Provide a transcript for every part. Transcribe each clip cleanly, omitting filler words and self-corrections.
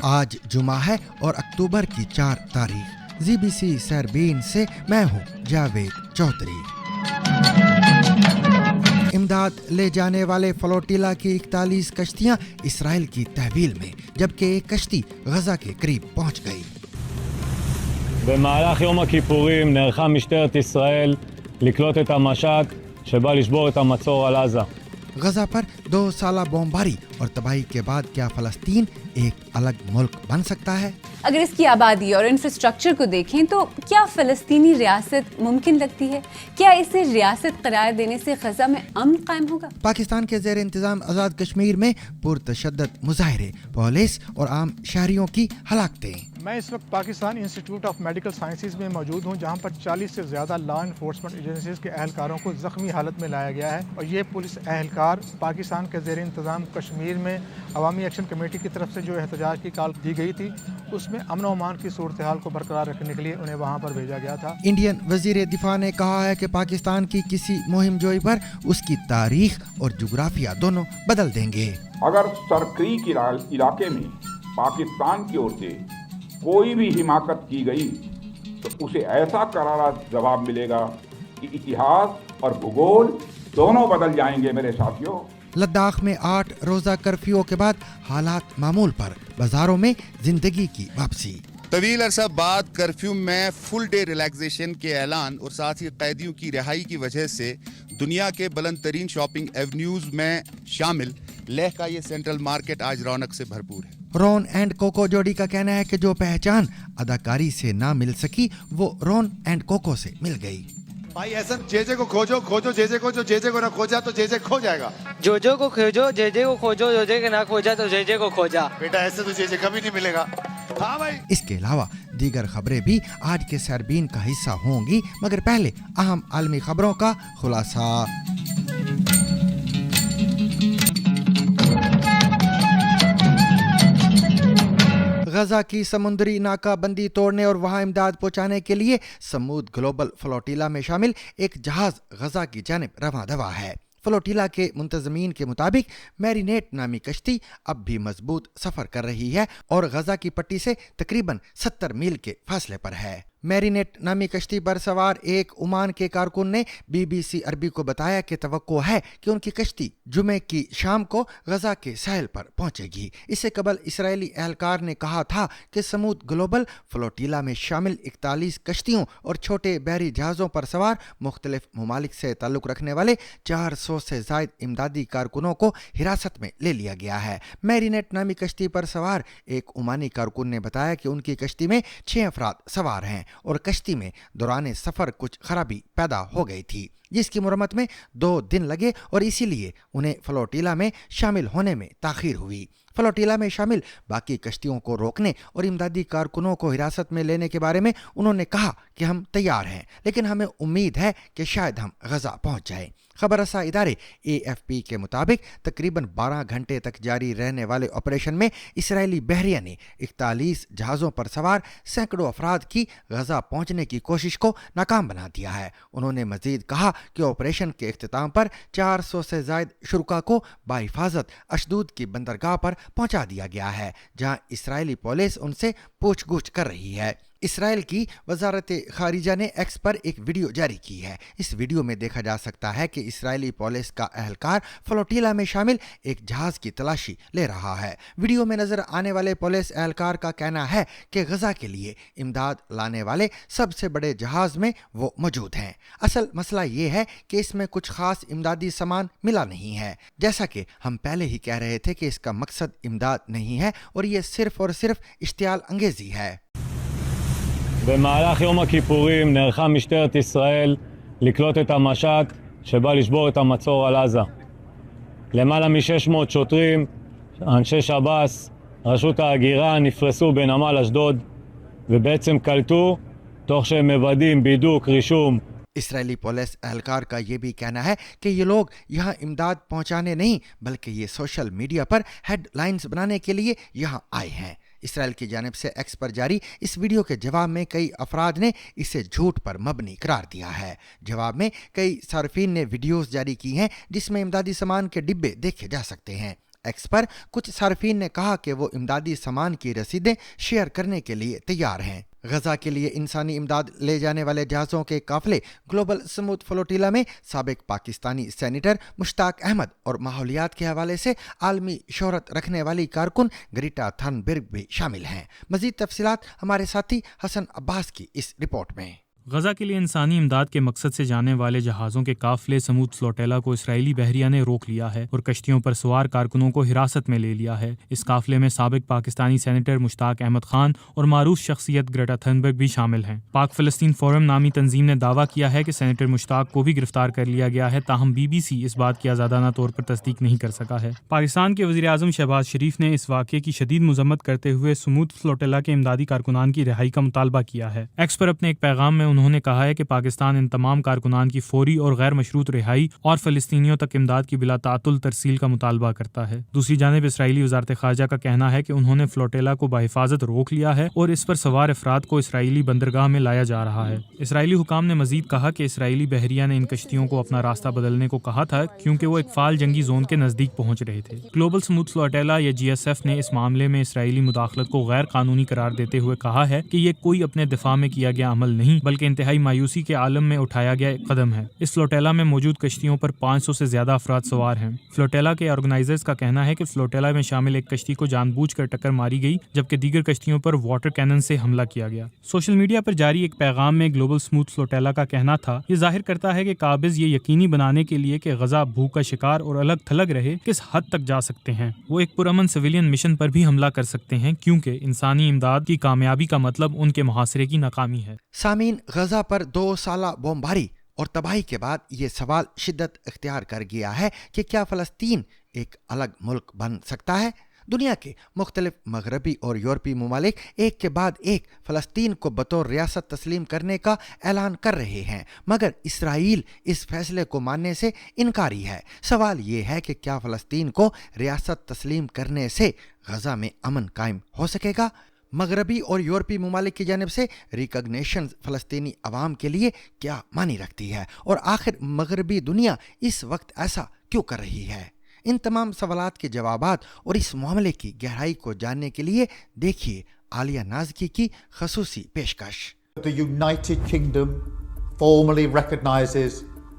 آج جمعہ ہے اور اکتوبر کی 4 تاریخ۔ ZBC سربین سے میں ہوں جاوید چودھری۔ امداد لے جانے والے فلوٹیلا کی 41 کشتیاں اسرائیل کی تحویل میں، جبکہ ایک کشتی غزہ کے قریب پہنچ گئی۔ במהלך יום הכיפורים נערכה משטרת ישראל לקלוט את המשט שבא לשבור את המצור על עזה. غزہ پر 2 سالہ بمباری اور تباہی کے بعد کیا فلسطین ایک الگ ملک بن سکتا ہے؟ اگر اس کی آبادی اور انفراسٹرکچر کو دیکھیں تو کیا فلسطینی ریاست ممکن لگتی ہے؟ کیا اسے ریاست قرار دینے سے غزہ میں امن قائم ہوگا؟ پاکستان کے زیر انتظام آزاد کشمیر میں پرتشدد مظاہرے، پولیس اور عام شہریوں کی ہلاکتیں۔ میں اس وقت Pakistan institute of medical sciences میں موجود ہوں، جہاں پر 40 سے زیادہ لا انفورسمنٹ ایجنسیز کے اہلکاروں کو زخمی حالت میں لایا گیا ہے، اور یہ پولیس اہلکار پاکستان کے زیر انتظام کشمیر میں عوامی ایکشن کمیٹی کی طرف سے جو احتجاج کی کال دی گئی تھی، اس میں امن و امان کی صورتحال کو برقرار رکھنے کے لیے انہیں وہاں پر بھیجا گیا تھا۔ انڈین وزیر دفاع نے کہا ہے کہ پاکستان کی کسی مہم جوئی پر اس کی تاریخ اور جغرافیہ دونوں بدل دیں گے۔ اگر سرکریک علاقے میں پاکستان کی اور سے کوئی بھی حماقت کی گئی تو اسے ایسا کرارا جواب ملے گا کہ اتہاس اور بھگول دونوں بدل جائیں گے میرے ساتھیوں۔ لداخ میں 8 روزہ کرفیو کے بعد حالات معمول پر، بازاروں میں زندگی کی واپسی۔ طویل عرصہ بعد کرفیو میں فل ڈے ریلیکسیشن کے اعلان اور ساتھ ہی قیدیوں کی رہائی کی وجہ سے دنیا کے بلند ترین شاپنگ ایونیوز میں شامل لیہ کا یہ سینٹرل مارکیٹ آج رونق سے بھرپور ہے۔ رون اینڈ کوکو جوڑی کا کہنا ہے کہ جو پہچان اداکاری سے نہ مل سکی وہ رون اینڈ کوکو سے مل گئی۔ بھائی ایسا جے کو کھوجو جے کو، جو جے کو نہ کھوجا تو جے کھو جائے گا۔ جو کو کھوجو جے کو کھوجو، جو کو نہ کھوجا تو جے کو کھوجا۔ بیٹا ایسے تو جے کبھی نہیں ملے گا۔ ہاں بھائی۔ اس کے علاوہ دیگر خبریں بھی آج کے سربین کا حصہ ہوں گی، مگر پہلے اہم عالمی خبروں کا خلاصہ۔ غزہ کی سمندری ناکہ بندی توڑنے اور وہاں امداد پہنچانے کے لیے سمود گلوبل فلوٹیلا میں شامل ایک جہاز غزہ کی جانب رواں دوا ہے۔ فلوٹیلا کے منتظمین کے مطابق میرینیٹ نامی کشتی اب بھی مضبوط سفر کر رہی ہے اور غزہ کی پٹی سے تقریباً 70 میل کے فاصلے پر ہے۔ میرینیٹ نامی کشتی پر سوار ایک عمان کے کارکن نے BBC عربی کو بتایا کہ توقع ہے کہ ان کی کشتی جمعے کی شام کو غزہ کے ساحل پر پہنچے گی۔ اس سے قبل اسرائیلی اہلکار نے کہا تھا کہ سمود گلوبل فلوٹیلا میں شامل 41 کشتیوں اور چھوٹے بحری جہازوں پر سوار مختلف ممالک سے تعلق رکھنے والے 400 سے زائد امدادی کارکنوں کو حراست میں لے لیا گیا ہے۔ میرینیٹ نامی کشتی پر سوار ایک عمانی کارکن نے بتایا کہ ان کی کشتی میں 6 افراد سوار ہیں اور کشتی میں دوران سفر کچھ خرابی پیدا ہو گئی تھی، جس کی مرمت میں 2 دن لگے اور اسی لیے انہیں فلوٹیلا میں شامل ہونے میں تاخیر ہوئی۔ فلوٹیلا میں شامل باقی کشتیوں کو روکنے اور امدادی کارکنوں کو حراست میں لینے کے بارے میں انہوں نے کہا کہ ہم تیار ہیں، لیکن ہمیں امید ہے کہ شاید ہم غزہ پہنچ جائیں۔ خبر رساں ادارے AFP کے مطابق تقریباً 12 گھنٹے تک جاری رہنے والے آپریشن میں اسرائیلی بحریہ نے 41 جہازوں پر سوار سینکڑوں افراد کی غزہ پہنچنے کی کوشش کو ناکام بنا دیا ہے۔ انہوں نے مزید کہا کہ آپریشن کے اختتام پر 400 سے زائد شرکاء کو بحفاظت اشدود کی بندرگاہ پر پہنچا دیا گیا ہے، جہاں اسرائیلی پولیس ان سے پوچھ گچھ کر رہی ہے۔ اسرائیل کی وزارت خارجہ نے ایکس پر ایک ویڈیو جاری کی ہے۔ اس ویڈیو میں دیکھا جا سکتا ہے کہ اسرائیلی پولیس کا اہلکار فلوٹیلا میں شامل ایک جہاز کی تلاشی لے رہا ہے۔ ویڈیو میں نظر آنے والے پولیس اہلکار کا کہنا ہے کہ غزہ کے لیے امداد لانے والے سب سے بڑے جہاز میں وہ موجود ہیں۔ اصل مسئلہ یہ ہے کہ اس میں کچھ خاص امدادی سامان ملا نہیں ہے، جیسا کہ ہم پہلے ہی کہہ رہے تھے کہ اس کا مقصد امداد نہیں ہے اور یہ صرف اور صرف اشتعال انگیزی ہے۔ במהלך יום הכיפורים נערכה משטרת ישראל לקלוט את המשט שבא לשבור את המצור על עזה. למעלה מ-600 שוטרים, אנשי שב"ס, רשות ההגירה נפרסו בנמל אשדוד ובעצם קלטו תוך שהם מוודאים בידוק, רישום. اسرائیلی پولیس اہلکار کا یہ بھی کہنا ہے کہ یہ لوگ یہاں امداد پہنچانے نہیں بلکہ یہ سوشل میڈیا پر ہیڈ لائنز بنانے کے لیے یہاں آئے ہیں۔ اسرائیل کی جانب سے ایکس پر جاری اس ویڈیو کے جواب میں کئی افراد نے اسے جھوٹ پر مبنی قرار دیا ہے۔ جواب میں کئی صارفین نے ویڈیوز جاری کی ہیں جس میں امدادی سامان کے ڈبے دیکھے جا سکتے ہیں۔ ایکس پر کچھ صارفین نے کہا کہ وہ امدادی سامان کی رسیدیں شیئر کرنے کے لیے تیار ہیں۔ غزہ کے لیے انسانی امداد لے جانے والے جہازوں کے قافلے گلوبل سموتھ فلوٹیلا میں سابق پاکستانی سینیٹر مشتاق احمد اور ماحولیات کے حوالے سے عالمی شہرت رکھنے والی کارکن گریٹا تھنبرگ بھی شامل ہیں۔ مزید تفصیلات ہمارے ساتھی حسن عباس کی اس رپورٹ میں۔ غزہ کے لیے انسانی امداد کے مقصد سے جانے والے جہازوں کے قافلے سموتھ فلوٹیلا کو اسرائیلی بحریہ نے روک لیا ہے اور کشتیوں پر سوار کارکنوں کو حراست میں لے لیا ہے۔ اس قافلے میں سابق پاکستانی سینیٹر مشتاق احمد خان اور معروف شخصیت گریٹا تھنبرگ بھی شامل ہیں۔ پاک فلسطین فورم نامی تنظیم نے دعویٰ کیا ہے کہ سینیٹر مشتاق کو بھی گرفتار کر لیا گیا ہے، تاہم BBC اس بات کی آزادانہ طور پر تصدیق نہیں کر سکا ہے۔ پاکستان کے وزیر اعظم شہباز شریف نے اس واقعے کی شدید مذمت کرتے ہوئے سموتھ فلوٹیلا کے امدادی کارکنان کی رہائی کا مطالبہ کیا ہے۔ ایکس پر اپنے ایک پیغام میں انہوں نے کہا ہے کہ پاکستان ان تمام کارکنان کی فوری اور غیر مشروط رہائی اور فلسطینیوں تک امداد کی بلا تعطل ترسیل کا مطالبہ کرتا ہے۔ دوسری جانب اسرائیلی وزارت خارجہ کا کہنا ہے کہ انہوں نے فلوٹیلا کو بحفاظت روک لیا ہے اور اس پر سوار افراد کو اسرائیلی بندرگاہ میں لایا جا رہا ہے۔ اسرائیلی حکام نے مزید کہا کہ اسرائیلی بحریہ نے ان کشتیوں کو اپنا راستہ بدلنے کو کہا تھا کیونکہ وہ ایک فعال جنگی زون کے نزدیک پہنچ رہے تھے۔ گلوبل سموتھ فلوٹیلا یا GSF نے اس معاملے میں اسرائیلی مداخلت کو غیر قانونی قرار دیتے ہوئے کہا ہے کہ یہ کوئی اپنے دفاع میں کیا گیا عمل نہیں بلکہ انتہائی مایوسی کے عالم میں اٹھایا گیا ایک قدم ہے۔ اس فلوٹیلا میں موجود کشتیوں پر 500 سے زیادہ افراد سوار ہیں۔ فلوٹیلا کے آرگنائزرز کا کہنا ہے کہ فلوٹیلا میں شامل ایک کشتی کو جان بوجھ کر ٹکر ماری گئی جبکہ دیگر کشتیوں پر واٹر کینن سے حملہ کیا گیا۔ سوشل میڈیا پر جاری ایک پیغام میں گلوبل سموتھ فلوٹیلا کا کہنا تھا، یہ ظاہر کرتا ہے کہ قابض یہ یقینی بنانے کے لیے کہ غزہ بھوک کا شکار اور الگ تھلگ رہے کس حد تک جا سکتے ہیں۔ وہ ایک پرامن سویلین مشن پر بھی حملہ کر سکتے ہیں کیونکہ انسانی امداد کی کامیابی کا مطلب ان کے محاصرے کی ناکامی ہے۔ سامعین، غزہ پر 2 سالہ بمباری اور تباہی کے بعد یہ سوال شدت اختیار کر گیا ہے کہ کیا فلسطین ایک الگ ملک بن سکتا ہے؟ دنیا کے مختلف مغربی اور یورپی ممالک ایک کے بعد ایک فلسطین کو بطور ریاست تسلیم کرنے کا اعلان کر رہے ہیں، مگر اسرائیل اس فیصلے کو ماننے سے انکاری ہے۔ سوال یہ ہے کہ کیا فلسطین کو ریاست تسلیم کرنے سے غزہ میں امن قائم ہو سکے گا؟ مغربی اور یورپی ممالک کی جانب سے ریکگنیشن فلسطینی عوام کے لیے کیا معنی رکھتی ہے، اور آخر مغربی دنیا اس وقت ایسا کیوں کر رہی ہے؟ ان تمام سوالات کے جوابات اور اس معاملے کی گہرائی کو جاننے کے لیے دیکھیے عالیہ نازکی کی خصوصی پیشکش۔ The United Kingdom formally recognizes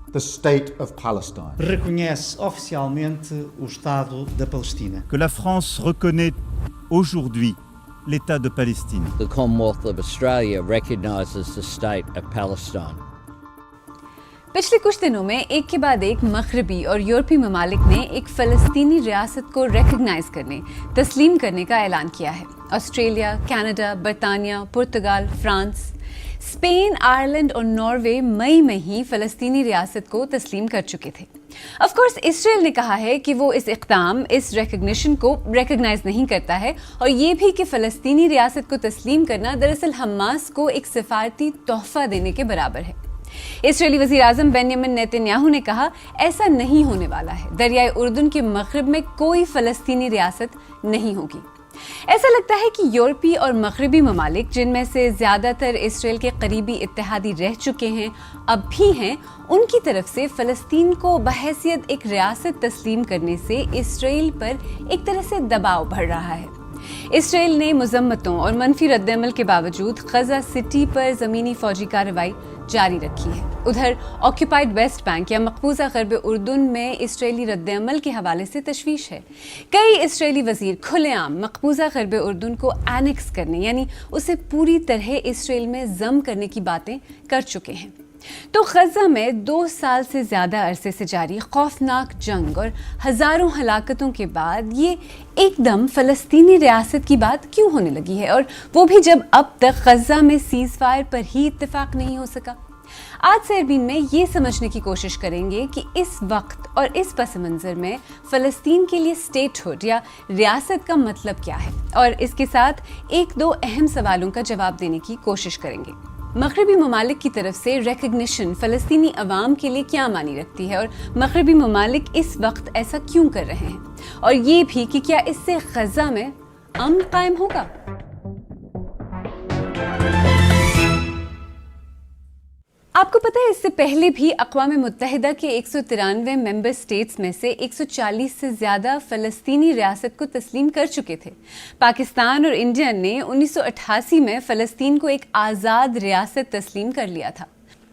the state of Palestine. Reconhece oficialmente o Estado da Palestina. Que la France reconnaît aujourd'hui l'État de Palestine. The Commonwealth of Australia recognises the state of Palestine. پچھلے کچھ دنوں میں ایک کے بعد ایک مغربی اور یورپی ممالک نے ایک فلسطینی ریاست کو ریکگنائز کرنے، تسلیم کرنے کا اعلان کیا ہے۔ آسٹریلیا، کینیڈا، برطانیہ، پرتگال، فرانس، اسپین، آئرلینڈ اور ناروے مئی میں ہی فلسطینی ریاست کو تسلیم کر چکے تھے۔ آف کورس اسرائیل نے کہا ہے کہ وہ اس اقدام، اس ریکگنیشن کو ریکگنائز نہیں کرتا ہے، اور یہ بھی کہ فلسطینی ریاست کو تسلیم کرنا دراصل حماس کو ایک سفارتی تحفہ دینے کے برابر ہے۔ اسرائیلی وزیر اعظم بنیامن نیتن یاہو نے کہا ایسا نہیں ہونے والا ہے، دریائے اردن کے مغرب میں کوئی فلسطینی ریاست نہیں ہوگی۔ ایسا لگتا ہے کہ یورپی اور مغربی ممالک، جن میں سے زیادہ تر اسرائیل کے قریبی اتحادی رہ چکے ہیں، اب بھی ہیں، ان کی طرف سے فلسطین کو بحیثیت ایک ریاست تسلیم کرنے سے اسرائیل پر ایک طرح سے دباؤ بڑھ رہا ہے۔ اسرائیل نے مذمتوں اور منفی رد عمل کے باوجود غزہ سٹی پر زمینی فوجی کارروائی جاری رکھی ہے۔ ادھر آکیوپائڈ ویسٹ بینک یا مقبوضہ غرب اردن میں اسرائیلی رد عمل کے حوالے سے تشویش ہے۔ کئی اسرائیلی وزیر کھلے عام مقبوضہ غرب اردن کو اینکس کرنے، یعنی اسے پوری طرح اسرائیل میں ضم کرنے کی باتیں کر چکے ہیں۔ تو غزہ میں 2 سال سے زیادہ عرصے سے جاری خوفناک جنگ اور ہزاروں ہلاکتوں کے بعد یہ ایک دم فلسطینی ریاست کی بات کیوں ہونے لگی ہے، اور وہ بھی جب اب تک غزہ میں سیز فائر پر ہی اتفاق نہیں ہو سکا؟ آج سیربین میں یہ سمجھنے کی کوشش کریں گے کہ اس وقت اور اس پس منظر میں فلسطین کے لیے اسٹیٹ ہوڈ یا ریاست کا مطلب کیا ہے، اور اس کے ساتھ 1-2 اہم سوالوں کا جواب دینے کی کوشش کریں گے۔ مغربی ممالک کی طرف سے ریکگنیشن فلسطینی عوام کے لیے کیا معنی رکھتی ہے، اور مغربی ممالک اس وقت ایسا کیوں کر رہے ہیں، اور یہ بھی کہ کیا اس سے غزہ میں امن قائم ہوگا؟ آپ کو پتہ ہے اس سے پہلے بھی اقوام متحدہ کے 193 ممبر سٹیٹس میں سے 140 سے زیادہ فلسطینی ریاست کو تسلیم کر چکے تھے. پاکستان اور انڈیا نے 1988 میں فلسطین کو ایک آزاد ریاست تسلیم کر لیا تھا.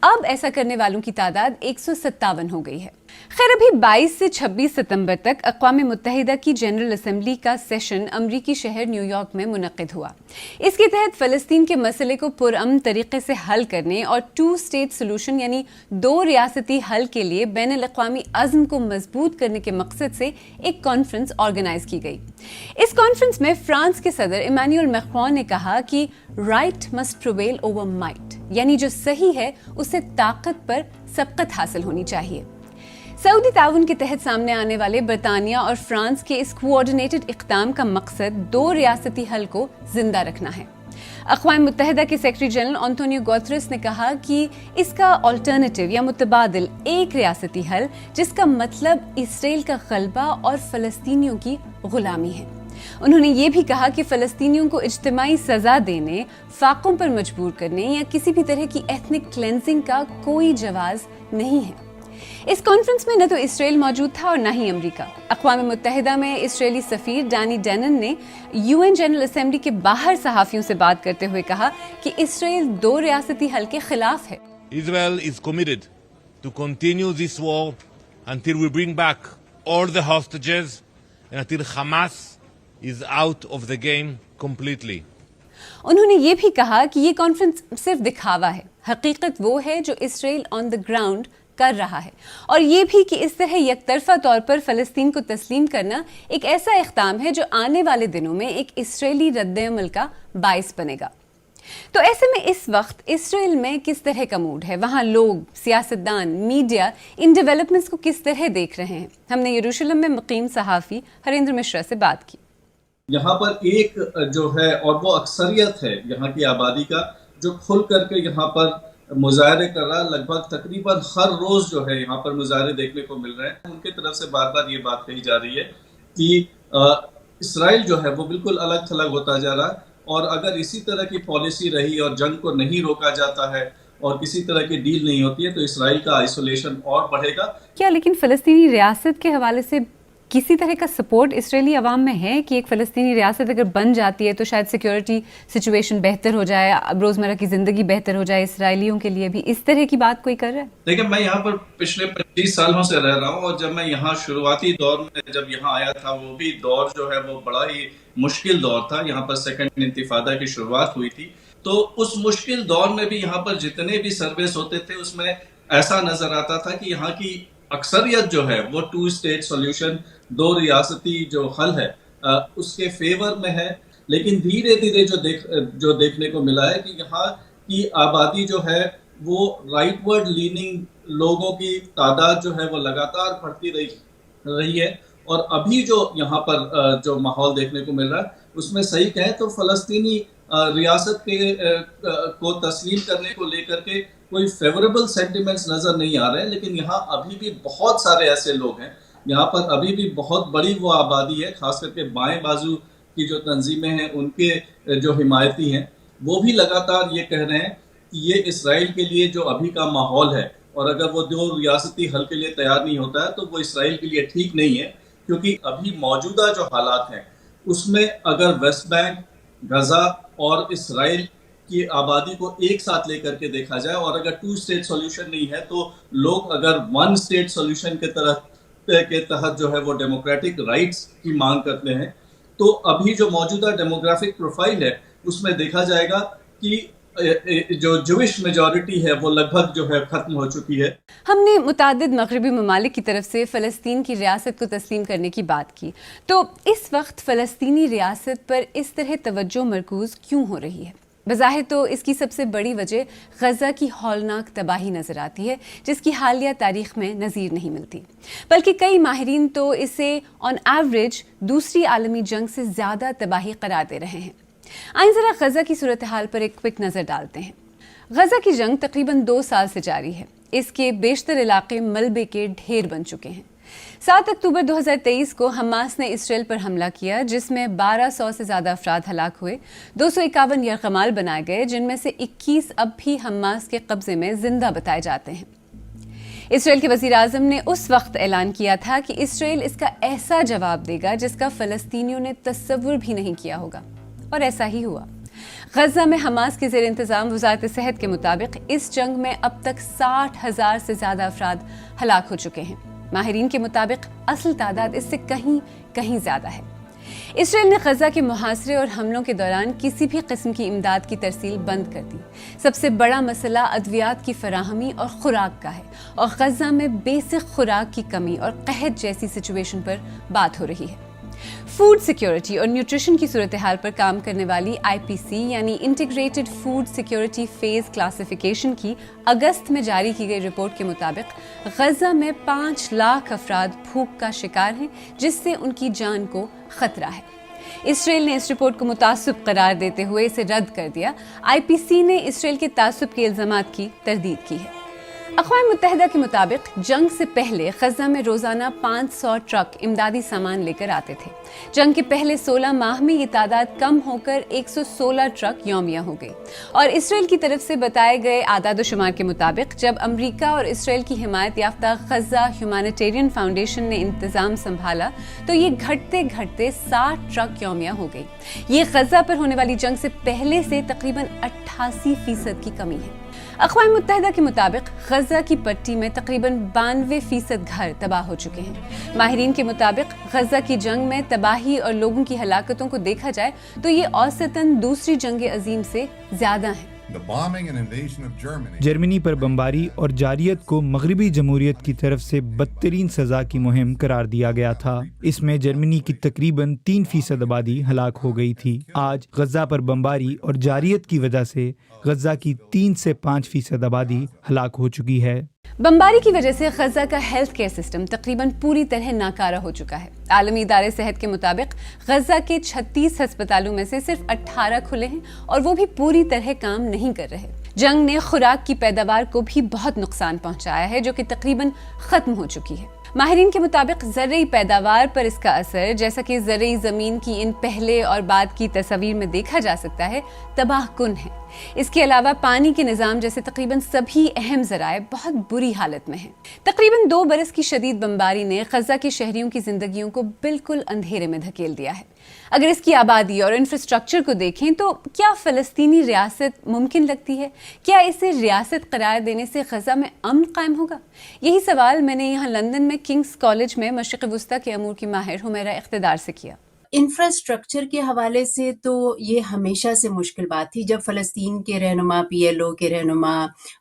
اب ایسا کرنے والوں کی تعداد 157 ہو گئی ہے. خیر ابھی 22 سے 26 ستمبر تک اقوام متحدہ کی جنرل اسمبلی کا سیشن امریکی شہر نیو یارک میں منعقد ہوا. اس کے تحت فلسطین کے مسئلے کو پرامن طریقے سے حل کرنے اور 2 اسٹیٹ سولوشن یعنی 2 ریاستی حل کے لیے بین الاقوامی عزم کو مضبوط کرنے کے مقصد سے ایک کانفرنس آرگنائز کی گئی. اس کانفرنس میں فرانس کے صدر ایمانوئل میکرون نے کہا کہ right must prevail over might, یعنی جو صحیح ہے اسے طاقت پر سبقت حاصل ہونی چاہیے. سعودی تعاون کے تحت سامنے آنے والے برطانیہ اور فرانس کے اس کوآرڈینیٹڈ اقدام کا مقصد 2 ریاستی حل کو زندہ رکھنا ہے. اقوام متحدہ کے سیکرٹری جنرل انتونیو گوتریس نے کہا کہ اس کا آلٹرنیٹیو یا متبادل ایک ریاستی حل جس کا مطلب اسرائیل کا غلبہ اور فلسطینیوں کی غلامی ہے. انہوں نے یہ بھی کہا کہ فلسطینیوں کو اجتماعی سزا دینے، فاقوں پر مجبور کرنے یا کسی بھی طرح کی ایتھنک کلینزنگ کا کوئی جواز نہیں ہے. اس کانفرنس میں نہ تو اسرائیل موجود تھا اور نہ ہی امریکہ. اقوام متحدہ میں اسرائیلی سفیر ڈانی ڈینن نے UN جنرل اسمبلی کے باہر صحافیوں سے بات کرتے ہوئے کہا کہ اسرائیل 2 ریاستی حل کے خلاف ہے. Israel is committed to continue this war until we bring back all the hostages and until Hamas is out of the game completely. انہوں نے یہ بھی کہا کہ یہ کانفرنس صرف دکھاوا ہے. حقیقت وہ ہے جو اسرائیل آن دی گراؤنڈ کر رہا ہے، اور یہ بھی کہ اس طرح یک طرفہ طور پر فلسطین کو تسلیم کرنا ایک ایسا اقدام ہے جو آنے والے دنوں میں ایک اسرائیلی رد عمل کا باعث بنے گا. تو ایسے میں اس وقت اسرائیل میں کس طرح کا موڈ ہے؟ وہاں لوگ، سیاستدان، میڈیا ان ڈیولپمنٹس کو کس طرح دیکھ رہے ہیں؟ ہم نے یروشلم میں مقیم صحافی ہریندر مشرا سے بات کی. یہاں پر ایک جو ہے اور وہ اکثریت ہے یہاں کی آبادی کا جو کھل کر کے یہاں پر مظاہرے کر رہا ہے. لگ بھگ تقریباً ہر روز جو ہے یہاں پر مظاہرے دیکھنے کو مل رہے ہیں. ان کی طرف سے بار بار یہ بات کہی جا رہی ہے کہ اسرائیل جو ہے وہ بالکل الگ تھلگ ہوتا جا رہا ہے، اور اگر اسی طرح کی پالیسی رہی اور جنگ کو نہیں روکا جاتا ہے اور کسی طرح کی ڈیل نہیں ہوتی ہے تو اسرائیل کا آئسولیشن اور بڑھے گا. کیا لیکن فلسطینی ریاست کے حوالے سے کسی طرح کا سپورٹ اسرائیلی عوام میں ہے کہ ایک فلسطینی ریاست اگر بن جاتی ہے تو شاید سیکیورٹی سچویشن بہتر ہو جائے، روزمرہ کی زندگی بہتر ہو جائے اسرائیلیوں کے لیے بھی؟ اس طرح کی بات کوئی کر رہا ہے؟ دیکھیں، میں یہاں پر پچھلے 25 سالوں سے رہ رہا ہوں، اور جب میں یہاں شروعاتی دور میں جب یہاں آیا تھا وہ بھی دور جو ہے وہ بڑا ہی مشکل دور تھا. یہاں پر سیکنڈ انتفاضہ کی شروعات ہوئی تھی، تو اس مشکل دور میں بھی یہاں پر جتنے بھی سرویس ہوتے تھے اس میں ایسا نظر آتا تھا کہ یہاں کی اکثریت جو ہے وہ 2 اسٹیٹ سولوشن، 2 ریاستی جو حل ہے اس کے فیور میں ہے. لیکن دھیرے دھیرے جو دیکھنے کو ملا ہے کہ یہاں کی آبادی جو ہے وہ رائٹ ورڈ لیننگ لوگوں کی تعداد جو ہے وہ لگاتار بڑھتی رہی ہے. اور ابھی جو یہاں پر جو ماحول دیکھنے کو مل رہا ہے اس میں صحیح کہیں تو فلسطینی ریاست کو تسلیم کرنے کو لے کر کے کوئی فیوریبل سینٹیمنٹس نظر نہیں آ رہے ہیں. لیکن یہاں ابھی بھی بہت سارے ایسے لوگ ہیں، یہاں پر ابھی بھی بہت بڑی وہ آبادی ہے، خاص کر کے بائیں بازو کی جو تنظیمیں ہیں ان کے جو حمایتی ہیں وہ بھی لگاتار یہ کہہ رہے ہیں کہ یہ اسرائیل کے لیے جو ابھی کا ماحول ہے، اور اگر وہ 2 ریاستی حل کے لیے تیار نہیں ہوتا ہے تو وہ اسرائیل کے لیے ٹھیک نہیں ہے. کیونکہ ابھی موجودہ جو حالات ہیں اس میں اگر ویسٹ بینک، غزہ اور اسرائیل کی آبادی کو ایک ساتھ لے کر کے دیکھا جائے، اور اگر 2 اسٹیٹ سولوشن نہیں ہے تو لوگ اگر 1 اسٹیٹ سولوشن کے تحت جو ہے وہ ڈیموکریٹک رائٹس کی مانگ کرتے ہیں، تو ابھی جو موجودہ ڈیموگرافک پروفائل ہے اس میں دیکھا جائے گا کہ جو جوش میجورٹی ہے وہ لگ بھگ جو ہے ختم ہو چکی ہے. ہم نے متعدد مغربی ممالک کی طرف سے فلسطین کی ریاست کو تسلیم کرنے کی بات کی، تو اس وقت فلسطینی ریاست پر اس طرح توجہ مرکوز کیوں ہو رہی ہے؟ بظاہر تو اس کی سب سے بڑی وجہ غزہ کی ہولناک تباہی نظر آتی ہے جس کی حالیہ تاریخ میں نظیر نہیں ملتی، بلکہ کئی ماہرین تو اسے آن ایوریج دوسری عالمی جنگ سے زیادہ تباہی قرار دے رہے ہیں. آئیں ذرا غزہ کی صورتحال پر ایک کوئک نظر ڈالتے ہیں. غزہ کی جنگ تقریباً 2 سال سے جاری ہے. اس کے بیشتر علاقے ملبے کے ڈھیر بن چکے ہیں. 7 اکتوبر 2023 کو حماس نے اسرائیل پر حملہ کیا جس میں 1200 سے زیادہ افراد ہلاک ہوئے، 251 یرغمال بنائے گئے جن میں سے 21 اب بھی حماس کے قبضے میں زندہ بتائے جاتے ہیں۔ اسرائیل کے وزیر اعظم نے اس وقت اعلان کیا تھا کہ اسرائیل اس کا ایسا جواب دے گا جس کا فلسطینیوں نے تصور بھی نہیں کیا ہوگا، اور ایسا ہی ہوا۔ غزہ میں حماس کے زیر انتظام وزارت صحت کے مطابق اس جنگ میں اب تک 60,000 سے زیادہ افراد ہلاک ہو چکے ہیں۔ ماہرین کے مطابق اصل تعداد اس سے کہیں زیادہ ہے۔ اسرائیل نے غزہ کے محاصرے اور حملوں کے دوران کسی بھی قسم کی امداد کی ترسیل بند کر دی۔ سب سے بڑا مسئلہ ادویات کی فراہمی اور خوراک کا ہے، اور غزہ میں بیسک خوراک کی کمی اور قحط جیسی سچویشن پر بات ہو رہی ہے۔ فوڈ سیکیورٹی اور نیوٹریشن کی صورتحال پر کام کرنے والی IPC یعنی integrated food security phase classification کی اگست میں جاری کی گئی رپورٹ کے مطابق غزہ میں 5 لاکھ افراد بھوک کا شکار ہیں، جس سے ان کی جان کو خطرہ ہے۔ اسرائیل نے اس رپورٹ کو متعصب قرار دیتے ہوئے اسے رد کر دیا۔ IPC نے اسرائیل کے تعصب کے الزامات کی تردید کی ہے۔ اقوام متحدہ کے مطابق جنگ سے پہلے غزہ میں روزانہ 500 ٹرک امدادی سامان لے کر آتے تھے۔ جنگ کے پہلے 16 ماہ میں یہ تعداد کم ہو کر 116 ٹرک یومیہ ہو گئی، اور اسرائیل کی طرف سے بتائے گئے اعداد و شمار کے مطابق جب امریکہ اور اسرائیل کی حمایت یافتہ غزہ ہیومینیٹیرین فاؤنڈیشن نے انتظام سنبھالا تو یہ گھٹتے 60 ٹرک یومیہ ہو گئی۔ یہ غزہ پر ہونے والی جنگ سے پہلے سے تقریباً 88% کی کمی ہے۔ اقوام متحدہ کے مطابق غزہ کی پٹی میں تقریباً 92% گھر تباہ ہو چکے ہیں۔ ماہرین کے مطابق غزہ کی جنگ میں تباہی اور لوگوں کی ہلاکتوں کو دیکھا جائے تو یہ اوسطاً دوسری جنگ عظیم سے زیادہ ہیں۔ جرمنی پر بمباری اور جارحیت کو مغربی جمہوریت کی طرف سے بدترین سزا کی مہم قرار دیا گیا تھا۔ اس میں جرمنی کی تقریباً 3% آبادی ہلاک ہو گئی تھی۔ آج غزہ پر بمباری اور جارحیت کی وجہ سے غزہ کی 3 سے 5% آبادی ہلاک ہو چکی ہے۔ بمباری کی وجہ سے غزہ کا ہیلتھ کیئر سسٹم تقریباً پوری طرح ناکارہ ہو چکا ہے۔ عالمی ادارے صحت کے مطابق غزہ کے 36 ہسپتالوں میں سے صرف 18 کھلے ہیں، اور وہ بھی پوری طرح کام نہیں کر رہے۔ جنگ نے خوراک کی پیداوار کو بھی بہت نقصان پہنچایا ہے، جو کہ تقریباً ختم ہو چکی ہے۔ ماہرین کے مطابق زرعی پیداوار پر اس کا اثر، جیسا کہ زرعی زمین کی ان پہلے اور بعد کی تصاویر میں دیکھا جا سکتا ہے، تباہ کن ہے۔ اس کے علاوہ پانی کے نظام جیسے تقریباً سبھی اہم ذرائع بہت بری حالت میں ہیں۔ تقریباً 2 برس کی شدید بمباری نے غزہ کے شہریوں کی زندگیوں کو بالکل اندھیرے میں دھکیل دیا ہے۔ اگر اس کی آبادی اور انفراسٹرکچر کو دیکھیں تو کیا فلسطینی ریاست ممکن لگتی ہے؟ کیا اسے ریاست قرار دینے سے غزہ میں امن قائم ہوگا؟ یہی سوال میں نے یہاں لندن میں کنگز کالج میں مشرق وسطیٰ کے امور کی ماہر حمیرہ اقتدار سے کیا۔ انفراسٹرکچر کے حوالے سے تو یہ ہمیشہ سے مشکل بات تھی۔ جب فلسطین کے رہنما PLO کے رہنما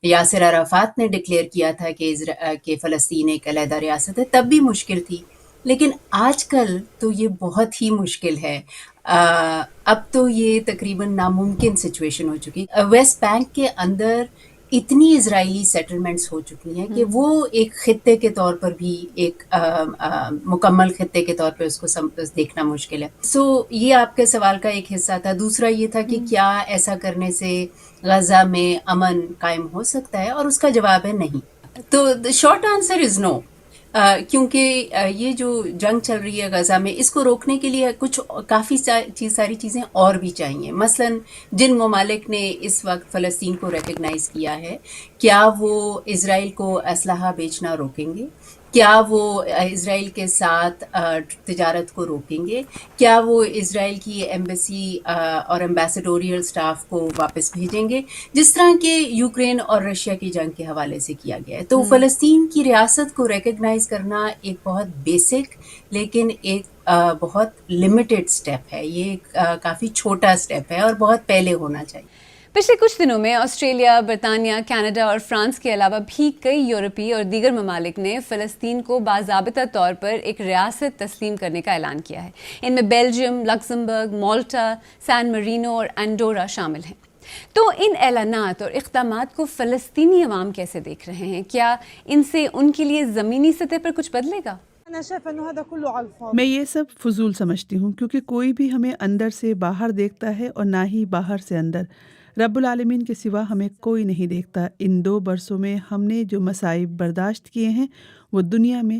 یاسر عرفات نے ڈکلیئر کیا تھا کہ فلسطین ایک علیحدہ ریاست ہے، تب بھی مشکل تھی، لیکن آج کل تو یہ بہت ہی مشکل ہے۔ اب تو یہ تقریباً ناممکن سچویشن ہو چکی۔ ویسٹ بینک کے اندر اتنی اسرائیلی سیٹلمنٹس ہو چکی ہیں کہ وہ ایک خطے کے طور پر بھی ایک مکمل خطے کے طور پر اس کو دیکھنا مشکل ہے۔ یہ آپ کے سوال کا ایک حصہ تھا۔ دوسرا یہ تھا کہ کیا ایسا کرنے سے غزہ میں امن قائم ہو سکتا ہے، اور اس کا جواب ہے نہیں۔ تو شارٹ آنسر از نو، کیونکہ یہ جو جنگ چل رہی ہے غزہ میں، اس کو روکنے کے لیے کچھ کافی ساری چیزیں اور بھی چاہیے۔ مثلاً جن ممالک نے اس وقت فلسطین کو ریکگنائز کیا ہے، کیا وہ اسرائیل کو اسلحہ بیچنا روکیں گے؟ کیا وہ اسرائیل کے ساتھ تجارت کو روکیں گے؟ کیا وہ اسرائیل کی ایمبیسی اور ایمبیسیڈوریل سٹاف کو واپس بھیجیں گے، جس طرح کہ یوکرین اور رشیا کی جنگ کے حوالے سے کیا گیا ہے؟ تو فلسطین کی ریاست کو ریکگنائز کرنا ایک بہت بیسک لیکن ایک بہت لمیٹڈ سٹیپ ہے۔ یہ ایک کافی چھوٹا سٹیپ ہے اور بہت پہلے ہونا چاہیے۔ پچھلے کچھ دنوں میں آسٹریلیا، برطانیہ، کینیڈا اور فرانس کے علاوہ بھی کئی یورپی اور دیگر ممالک نے فلسطین کو باضابطہ طور پر ایک ریاست تسلیم کرنے کا اعلان کیا ہے۔ ان میں بیلجیم، لکسمبرگ، مالٹا، سان مرینو اور انڈورا شامل ہیں۔ تو ان اعلانات اور اقدامات کو فلسطینی عوام کیسے دیکھ رہے ہیں؟ کیا ان سے ان کے لیے زمینی سطح پر کچھ بدلے گا؟ میں یہ سب فضول سمجھتی ہوں، کیونکہ کوئی بھی ہمیں اندر سے باہر دیکھتا ہے اور نہ ہی باہر سے اندر۔ رب العالمین کے سوا ہمیں کوئی نہیں دیکھتا۔ ان 2 برسوں میں ہم نے جو مصائب برداشت کیے ہیں وہ دنیا میں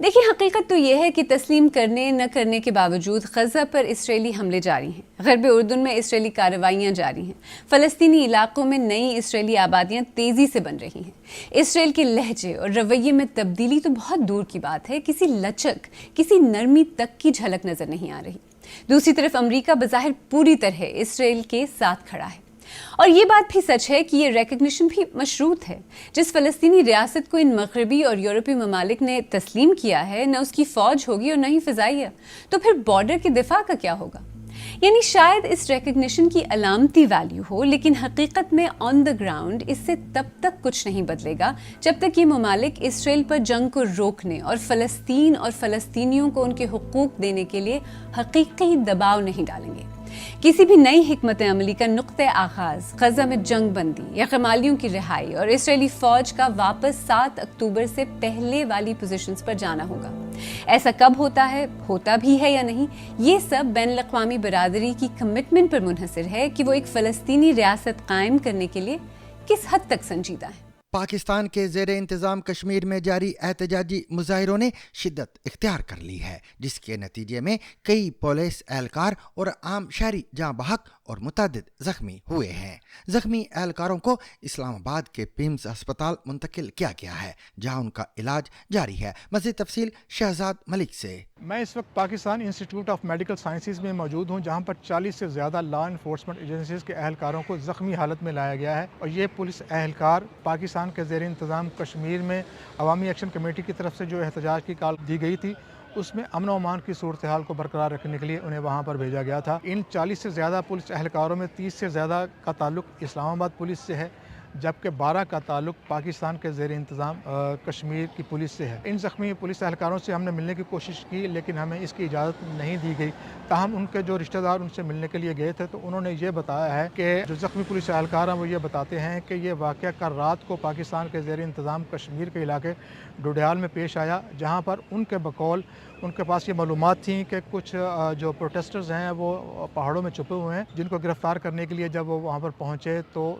دیکھیے حقیقت تو یہ ہے کہ تسلیم کرنے نہ کرنے کے باوجود غزہ پر اسرائیلی حملے جاری ہیں، غرب اردن میں اسرائیلی کارروائیاں جاری ہیں، فلسطینی علاقوں میں نئی اسرائیلی آبادیاں تیزی سے بن رہی ہیں۔ اسرائیل کے لہجے اور رویے میں تبدیلی تو بہت دور کی بات ہے، کسی لچک، کسی نرمی تک کی جھلک نظر نہیں آ رہی۔ دوسری طرف امریکہ بظاہر پوری طرح اسرائیل کے ساتھ کھڑا ہے، اور یہ بات بھی سچ ہے کہ یہ ریکگنیشن بھی مشروط ہے۔ جس فلسطینی ریاست کو ان مغربی اور یورپی ممالک نے تسلیم کیا ہے، نہ اس کی فوج ہوگی اور نہ ہی فضائیہ، تو پھر بارڈر کے دفاع کا کیا ہوگا؟ یعنی شاید اس ریکگنیشن کی علامتی ویلیو ہو، لیکن حقیقت میں آن دا گراؤنڈ اس سے تب تک کچھ نہیں بدلے گا جب تک یہ ممالک اسرائیل پر جنگ کو روکنے اور فلسطین اور فلسطینیوں کو ان کے حقوق دینے کے لیے حقیقی دباؤ نہیں ڈالیں گے۔ کسی بھی نئی حکمت عملی کا نقطۂ آغاز غزہ میں جنگ بندی یا غمالیوں کی رہائی اور اسرائیلی فوج کا واپس 7 اکتوبر سے پہلے والی پوزیشنز پر جانا ہوگا۔ ایسا کب ہوتا ہے، ہوتا بھی ہے یا نہیں، یہ سب بین الاقوامی برادری کی کمٹمنٹ پر منحصر ہے کہ وہ ایک فلسطینی ریاست قائم کرنے کے لیے کس حد تک سنجیدہ ہیں۔ پاکستان کے زیر انتظام کشمیر میں جاری احتجاجی مظاہروں نے شدت اختیار کر لی ہے، جس کے نتیجے میں کئی پولیس اہلکار اور عام شہری جاں بحق اور متعدد زخمی ہوئے ہیں۔ زخمی اہلکاروں کو اسلام آباد کے پیمز ہسپتال منتقل کیا گیا ہے، جہاں ان کا علاج جاری ہے۔ مزید تفصیل شہزاد ملک سے۔ میں اس وقت Pakistan institute of medical sciences میں موجود ہوں، جہاں پر 40 سے زیادہ لا انفورسمنٹ ایجنسیز کے اہلکاروں کو زخمی حالت میں لایا گیا ہے، اور یہ پولیس اہلکار پاکستان کے زیر انتظام کشمیر میں عوامی ایکشن کمیٹی کی طرف سے جو احتجاج کی کال دی گئی تھی، اس میں امن و امان کی صورتحال کو برقرار رکھنے کے لیے انہیں وہاں پر بھیجا گیا تھا۔ ان 40 سے زیادہ پولیس اہلکاروں میں 30 سے زیادہ کا تعلق اسلام آباد پولیس سے ہے، جبکہ 12 کا تعلق پاکستان کے زیر انتظام کشمیر کی پولیس سے ہے۔ ان زخمی پولیس اہلکاروں سے ہم نے ملنے کی کوشش کی، لیکن ہمیں اس کی اجازت نہیں دی گئی۔ تاہم ان کے جو رشتہ دار ان سے ملنے کے لیے گئے تھے تو انہوں نے یہ بتایا ہے کہ جو زخمی پولیس اہلکار ہیں وہ یہ بتاتے ہیں کہ یہ واقعہ کل رات کو پاکستان کے زیر انتظام کشمیر کے علاقے ڈوڈیال میں پیش آیا، جہاں پر ان کے بقول ان کے پاس یہ معلومات تھیں کہ کچھ جو پروٹیسٹرز ہیں وہ پہاڑوں میں چھپے ہوئے ہیں، جن کو گرفتار کرنے کے لیے جب وہ وہاں پر پہنچے تو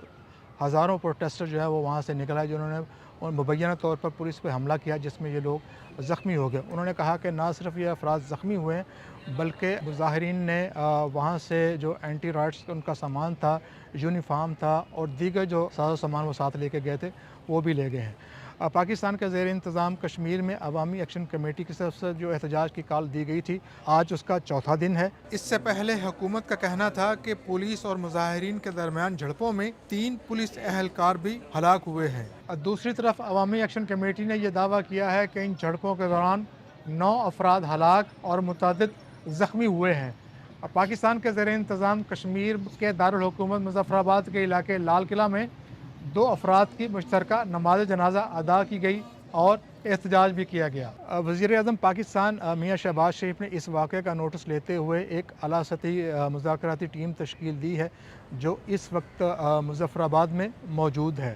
ہزاروں پروٹیسٹر جو ہے وہ وہاں سے نکل آئے، جنہوں نے مبینہ طور پر پولیس پہ حملہ کیا، جس میں یہ لوگ زخمی ہو گئے۔ انہوں نے کہا کہ نہ صرف یہ افراد زخمی ہوئے ہیں، بلکہ مظاہرین نے وہاں سے جو اینٹی رائٹس ان کا سامان تھا، یونیفارم تھا اور دیگر جو ساز و سامان وہ ساتھ لے کے گئے تھے وہ بھی لے گئے ہیں۔ پاکستان کے زیر انتظام کشمیر میں عوامی ایکشن کمیٹی کی طرف سے جو احتجاج کی کال دی گئی تھی، آج اس کا چوتھا دن ہے۔ اس سے پہلے حکومت کا کہنا تھا کہ پولیس اور مظاہرین کے درمیان جھڑپوں میں 3 پولیس اہلکار بھی ہلاک ہوئے ہیں۔ دوسری طرف عوامی ایکشن کمیٹی نے یہ دعویٰ کیا ہے کہ ان جھڑپوں کے دوران 9 افراد ہلاک اور متعدد زخمی ہوئے ہیں۔ پاکستان کے زیر انتظام کشمیر کے دارالحکومت مظفر آباد کے علاقے لال قلعہ میں 2 افراد کی مشترکہ نماز جنازہ ادا کی گئی اور احتجاج بھی کیا گیا۔ وزیر اعظم پاکستان میاں شہباز شریف نے اس واقعے کا نوٹس لیتے ہوئے ایک اعلیٰ سطحی مذاکراتی ٹیم تشکیل دی ہے، جو اس وقت مظفر آباد میں موجود ہے۔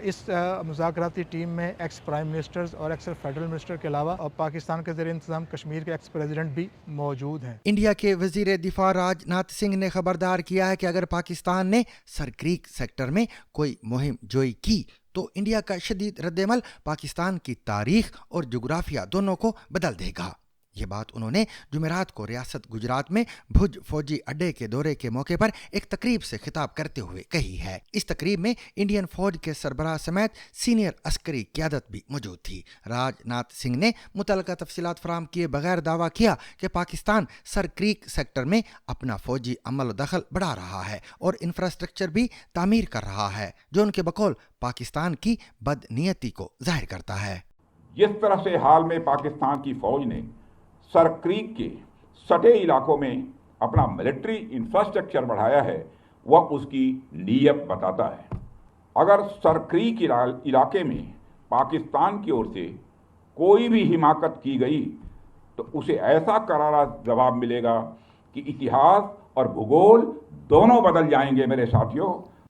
اس مذاکراتی ٹیم میں ایکس پرائم منسٹرز اور ایکس فیڈرل منسٹر کے علاوہ پاکستان کے زیر انتظام کشمیر کے ایکس پریزیڈنٹ بھی موجود ہیں۔ انڈیا کے وزیر دفاع راج ناتھ سنگھ نے خبردار کیا ہے کہ اگر پاکستان نے سر کریک سیکٹر میں کوئی مہم جوئی کی تو انڈیا کا شدید رد عمل پاکستان کی تاریخ اور جغرافیہ دونوں کو بدل دے گا۔ یہ بات انہوں نے جمعرات کو ریاست گجرات میں بھج فوجی اڈے کے دورے کے موقع پر ایک تقریب سے خطاب کرتے ہوئے کہی ہے۔ اس تقریب میں انڈین فوج کے سربراہ سمیت سینئر عسکری قیادت بھی موجود تھی۔ راج ناتھ سنگھ نے متعلقہ تفصیلات فراہم کیے بغیر دعویٰ کیا کہ پاکستان سر کریک سیکٹر میں اپنا فوجی عمل و دخل بڑھا رہا ہے اور انفراسٹرکچر بھی تعمیر کر رہا ہے، جو ان کے بقول پاکستان کی بدنیتی کو ظاہر کرتا ہے۔ جس طرح سے حال میں پاکستان کی فوج نے سر کریک کے سٹے علاقوں میں اپنا ملٹری انفراسٹرکچر بڑھایا ہے، وہ اس کی نیت بتاتا ہے۔ اگر سر کریک علاقے میں پاکستان کی اور سے کوئی بھی حماقت کی گئی تو اسے ایسا کرارا جواب ملے گا کہ اتہاس اور بھگول دونوں بدل جائیں گے۔ میرے ساتھیوں،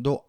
2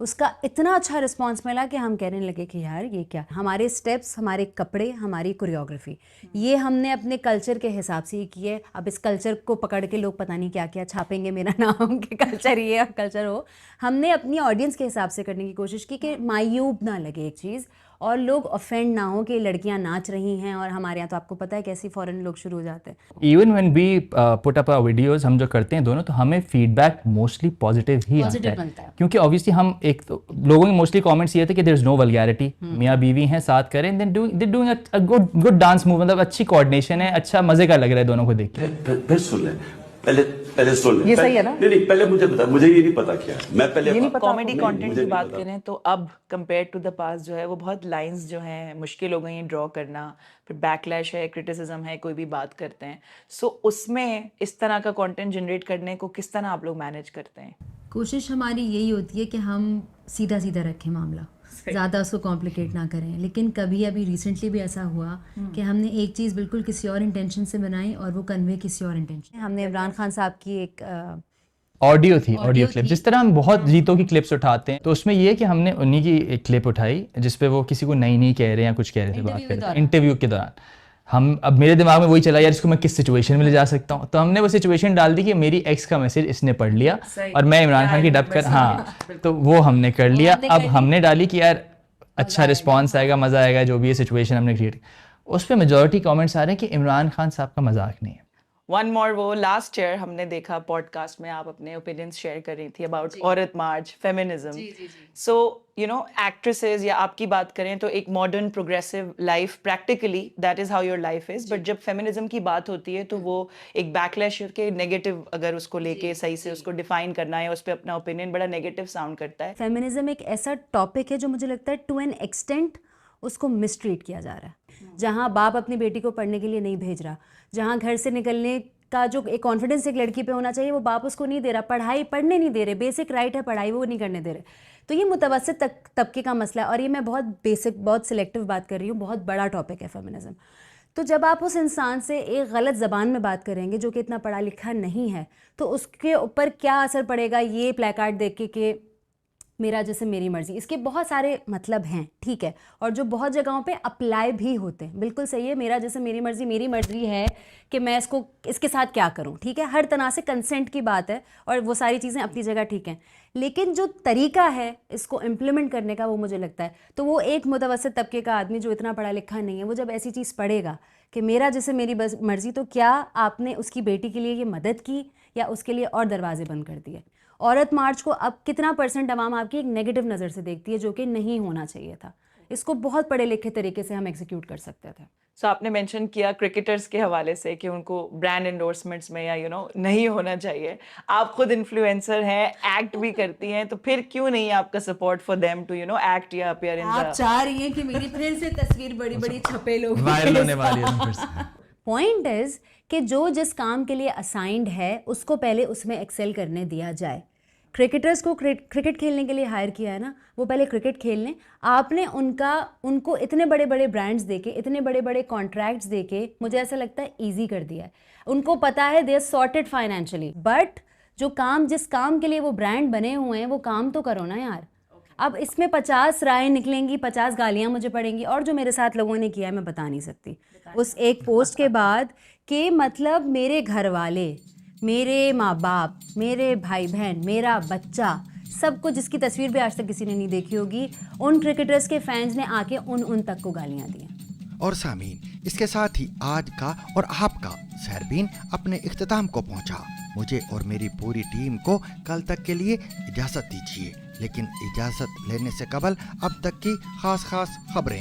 اس کا اتنا اچھا رسپانس ملا کہ ہم کہنے لگے کہ یار یہ کیا، ہمارے سٹیپس، ہمارے کپڑے، ہماری کوریوگرافی، یہ ہم نے اپنے کلچر کے حساب سے ہی کی ہے. اب اس کلچر کو پکڑ کے لوگ پتہ نہیں کیا کیا چھاپیں گے میرا نام کہ کلچر یہ کلچر ہو. ہم نے اپنی آڈینس کے حساب سے کرنے کی کوشش کی کہ معیوب نہ لگے ایک چیز، اور لوگ افینڈ نہ ہوں کہ لڑکیاں ناچ رہی ہیں. اور ہمارے یہاں تو آپ کو پتہ ہے کیسی فوراً لوگ شروع ہو جاتے ہیں. Even when we put up videos, ہم جو کرتے ہیں دونوں، تو ہمیں فیڈ بیک موسٹلی پازیٹیو ہی آتا ہے، کیونکہ اوبیسلی ہم ایک لوگوں کے موسٹلی کامنٹس یہ تھے کہ دیر از نو ولگیرٹی، میاں بیوی ہیں ساتھ کریں، then doing a good dance move, مطلب اچھی کوآرڈینیشن ہے، اچھا مزے کا لگ رہا ہے دونوں کو دیکھ کے. پھر سن لیں، پہلے سن لیں. یہ صحیح ہے نا؟ نہیں پہلے مجھے بتا، مجھے یہ نہیں پتا کیا میں پہلے کامیڈی کانٹینٹ کی بات کریں تو اب کمپیئر ٹو دا پاس جو ہے وہ بہت لائنز جو ہیں مشکل ہو گئی ہیں ڈرا کرنا. پھر بیک لیش ہے، کرٹیسزم ہے، کوئی بھی بات کرتے ہیں. سو اس میں اس طرح کا کانٹینٹ جنریٹ کرنے کو کس طرح آپ لوگ مینیج کرتے ہیں؟ کوشش ہماری یہی ہوتی ہے کہ ہم سیدھا سیدھا رکھیں معاملہ، زیادہ اس کو کمپلیکیٹ نہ کریں. لیکن کبھی ابھی ریسنٹلی بھی ایسا ہوا کہ ہم نے ایک چیز بالکل کسی اور انٹینشن سے بنائی اور وہ کنوے کسی اور انٹینشن. ہم نے عمران خان صاحب کی ایک آڈیو کلپ، جس طرح ہم بہت گیتوں کی کلپس اٹھاتے ہیں، تو اس میں یہ کہ ہم نے انہی کی ایک کلپ اٹھائی جس پہ وہ کسی کو نہیں کہہ رہے ہیں یا کچھ کہہ رہے تھے بات کر رہے تھے انٹرویو کے دوران. اب میرے دماغ میں وہی چلا یار اس کو میں کس سچویشن میں لے جا سکتا ہوں، تو ہم نے وہ سچویشن ڈال دی کہ میری ایکس کا میسج اس نے پڑھ لیا اور میں عمران خان کی ڈب کر، ہاں تو وہ ہم نے کر لیا. اب ہم نے ڈالی کہ یار اچھا رسپانس آئے گا، مزہ آئے گا، جو بھی یہ سچویشن ہم نے کریٹ. اس پہ میجورٹی کامنٹس آ رہے ہیں کہ عمران خان صاحب کا مذاق نہیں ہے. ون مور، وہ لاسٹ ایئر ہم نے دیکھا پوڈ کاسٹ میں آپ اپنے اوپینینس شیئر کر رہی تھی about Aurat March, feminism. So you know actresses یا آپ کی بات کریں تو ایک modern progressive life, practically that is how your life is. But جب فیمنزم کی بات ہوتی ہے تو وہ ایک بیک لیش کے نیگیٹو، اگر اس کو لے کے صحیح سے اس کو ڈیفائن کرنا ہے، اس پہ اپنا اوپینین بڑا نیگیٹو ساؤنڈ کرتا ہے. فیمنزم ایک ایسا ٹاپک ہے جو مجھے لگتا ہے ٹو این ایکسٹینٹ اس کو مس ٹریٹ کیا جا رہا ہے. جہاں باپ اپنی بیٹی کو پڑھنے کے لیے نہیں بھیج رہا، جہاں گھر سے نکلنے کا جو ایک کانفیڈنس ایک لڑکی پہ ہونا چاہیے وہ باپ اس کو نہیں دے رہا، پڑھنے نہیں دے رہے، بیسک رائٹ ہے پڑھائی وہ نہیں کرنے دے رہے. تو یہ متوسط طبقے کا مسئلہ ہے، اور یہ میں بہت بیسک، بہت سلیکٹیو بات کر رہی ہوں، بہت بڑا ٹاپک ہے فیمنزم. تو جب آپ اس انسان سے ایک غلط زبان میں بات کریں گے جو کہ اتنا پڑھا لکھا نہیں ہے، تو اس کے اوپر کیا اثر پڑے گا یہ پلے کارڈ دیکھ کے کہ میرا جسم میری مرضی. اس کے بہت سارے مطلب ہیں، ٹھیک ہے، اور جو بہت جگہوں پہ اپلائی بھی ہوتے ہیں. بالکل صحیح ہے، میرا جسم میری مرضی، میری مرضی ہے کہ میں اس کے ساتھ کیا کروں، ٹھیک ہے، ہر طرح سے کنسنٹ کی بات ہے اور وہ ساری چیزیں اپنی جگہ ٹھیک ہیں. لیکن جو طریقہ ہے اس کو امپلیمنٹ کرنے کا وہ مجھے لگتا ہے، تو وہ ایک متوسط طبقے کا آدمی جو اتنا پڑھا لکھا نہیں ہے، وہ جب ایسی چیز پڑھے گا کہ میرا جسم میری مرضی، تو کیا آپ نے اس کی بیٹی کے لیے یہ مدد کی یا اس کے لیے اور دروازے بند کر دیے؟ عورت مارچ کو اب کتنا % عوام آپ کی ایک نیگیٹو نظر سے دیکھتی ہے، جو کہ نہیں ہونا چاہیے تھا. اس کو بہت پڑھے لکھے طریقے سے ہم ایگزیکیوٹ کر سکتے تھے. سو آپ نے مینشن کیا کرکٹرز کے حوالے سے کہ ان کو برانڈ انڈورسمنٹس میں یا نہیں ہونا چاہیے. آپ خود انفلوئنسر ہیں، ایکٹ بھی کرتی ہیں، تو پھر کیوں نہیں آپ کا support for them to act یا اپیئر ان آپ چاہ رہی ہیں کہ میری پھر سے تصویر بڑی بڑی چھپے لوگ وائرل ہونے والی ہے. پوائنٹ از کہ جو جس کام کے لیے اسائنڈ ہے اس کو پہلے اس میں ایکسل کرنے دیا جائے. کرکٹرز کو کرکٹ کھیلنے کے لیے ہائر کیا ہے نا، وہ پہلے کرکٹ کھیل لیں. آپ نے ان کو اتنے بڑے بڑے برانڈز دے کے، اتنے بڑے بڑے کانٹریکٹس دے کے، مجھے ایسا لگتا ہے ایزی کر دیا ہے. ان کو پتہ ہے they are sorted financially, but جو کام، جس کام کے لیے وہ برانڈ بنے ہوئے ہیں، وہ کام تو کرو نا یار. اب اس میں 50 رائے نکلیں گی، 50 گالیاں مجھے پڑیں گی، اور جو میرے ساتھ لوگوں نے کیا ہے میں بتا نہیں سکتی. اس ایک پوسٹ کے بعد کہ مطلب میرے گھر والے، میرے ماں باپ، میرے بھائی بہن، میرا بچہ، سب کو، جس کی تصویر بھی آج تک کسی نے نہیں دیکھی ہوگی، ان کرکٹرز کے فینز نے آ کے ان تک کو گالیاں دیں. اور سامعین، اس کے ساتھ ہی آج کا اور آپ کا سحربین اپنے اختتام کو پہنچا. مجھے اور میری پوری ٹیم کو کل تک کے لیے اجازت دیجیے، لیکن اجازت لینے سے قبل اب تک کی خاص خبریں.